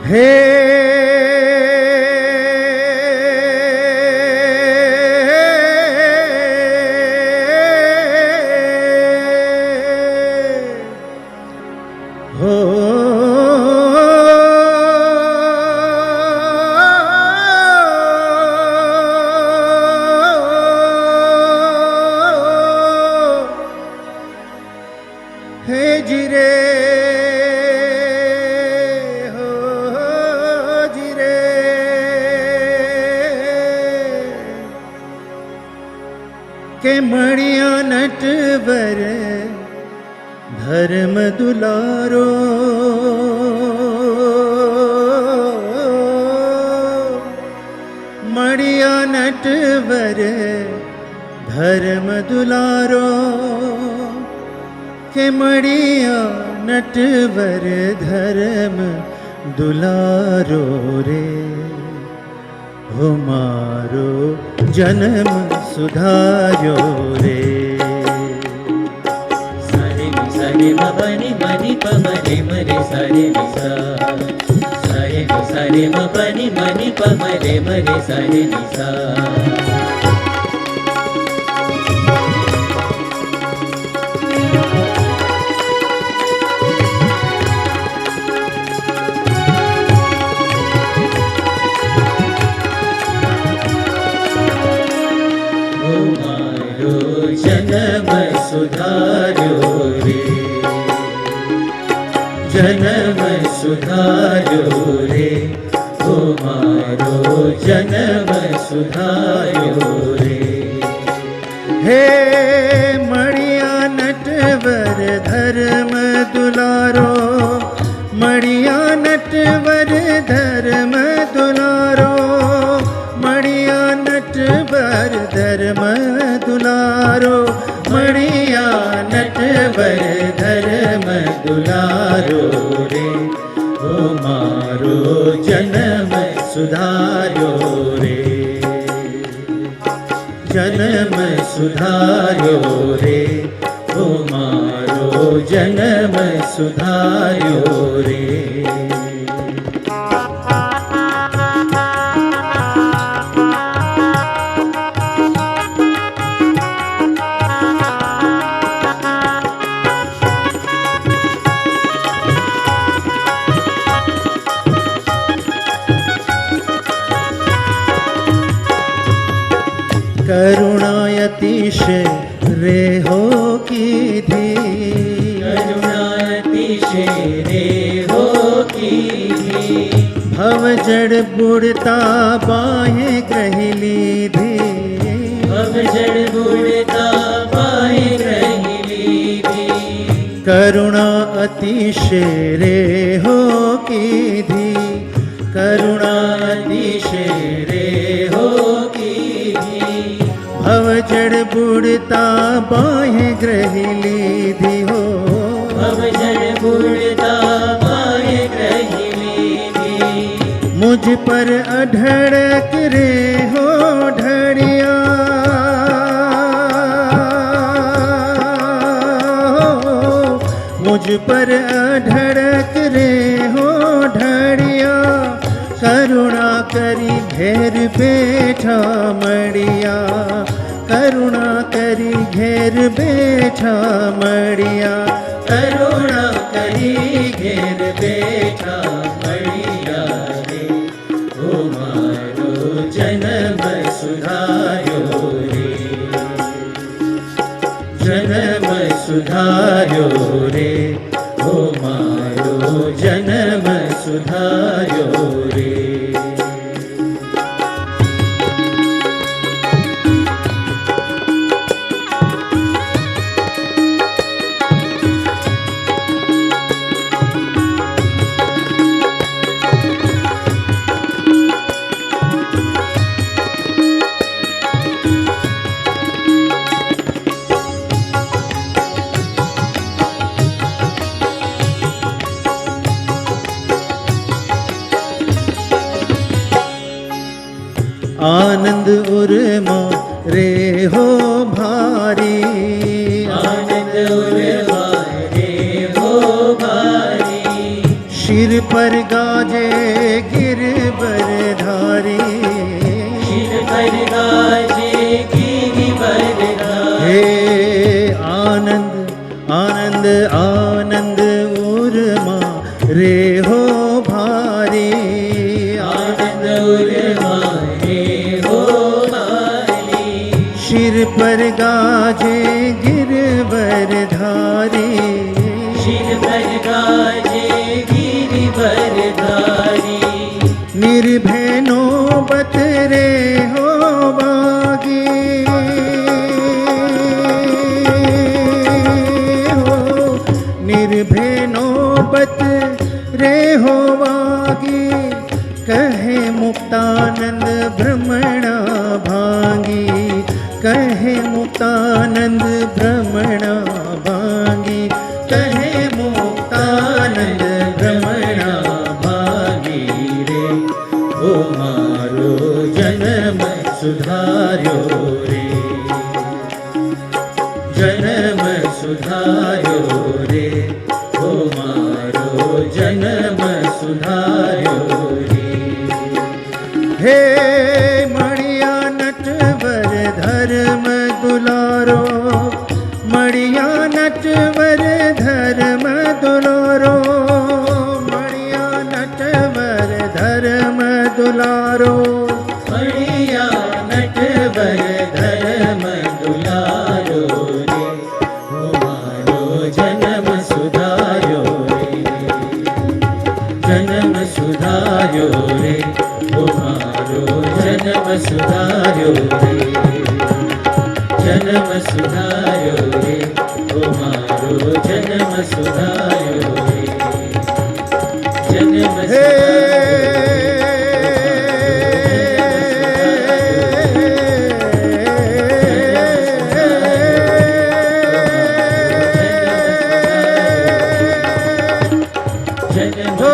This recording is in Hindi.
हे हो हे जिरे हो जिरे के मणिया नटवर धर्म दुलारो मणिया नटवर धर्म दुलारो के मणिया नटवर धर्म दुलारो रे हो मारो जन्म सुधारो रे सारे मनी मनी पमरे मरे सारे निसा सारे मनी मनी पमरे मरे सारे निसा जन्म सुधारो रे जन्म सुधारो रे हो मारो जन्म सुधारो रे हे मणिया नटवर धर्म दुलारो मणिया नटवर धर्म दुलारो मणिया नटवर धर्म दुलारो मणिया नटवर धर्म दुलारो रे हो मारो जन्म सुधारो रे जन्म सुधारो रे हो मारो जन्म सुधारो रे करुणायतिशय रे हो कीधी करुणातिशय रे हो कीधी भव जड़ बुड़ता बाहें ग्रही लीधी भव जड़ बुड़ता बाहें ग्रही लीधी करुणा अतिशय रे हो कीधी करुणा अतिशय रे हो भव जड़ बुड़ता बाहें ग्रही लीधी हो भव जड़ बुड़ता बाहें ग्रही लीधी मुझ पर अढड़क रे हो ढड़िया मुझ पर अढड़क रे हो ढड़िया करुणा करी घेर बैठा मड़िया करुणा करी घेर बैठा मड़िया करुणा करी घेर बैठा मड़िया रे हो मारो जन्म सुधारो रे जन्म सुधारो रे हो मारो जन्म सुधारो रे आनंद उर्मा रे हो भारी आनंद उर्मा रे हो भारी शिर पर गाजे गिरबरधारी, शिर पर गाजे गिरिवरधारी। हे आनंद आनंद आनंद उर्मा रे हो भारी, आनंद उर्मा रे हो भारी। शिर पर गाजे गिरबरधारी, शिर पर गाजे गिरिवरधारी। निर्भय नौबत रे हो बागी, हो निर्भय नौबत रे हो बागी, कहे मुक्तानंद भ्रमणा भांगी, कहे मुक्तानंद भ्रमणा भांगी, कहे मुक्तानंद भ्रमणा भागी रे, ओ मारो जन्म सुधार्यो रे, जन्म सुधार्यो रे, ओ मारो जन्म सुधार्यो रे। हे मणिया नटवर धर्म दुलारो, मणिया नटवर धर्म दुलारो, मणिया नटवर धर्म दुलारो, मणिया नटवर धर्म दुलारो रे, ओ मारो जन्म सुधार्यो रे, जन्म सुधार्यो रे, ओ मारो जन्म सुधार्यो रे, जन्म सुधार्यो रे, ओ मारो जन्म सुधार्यो रे, जन्म हे जन्म हो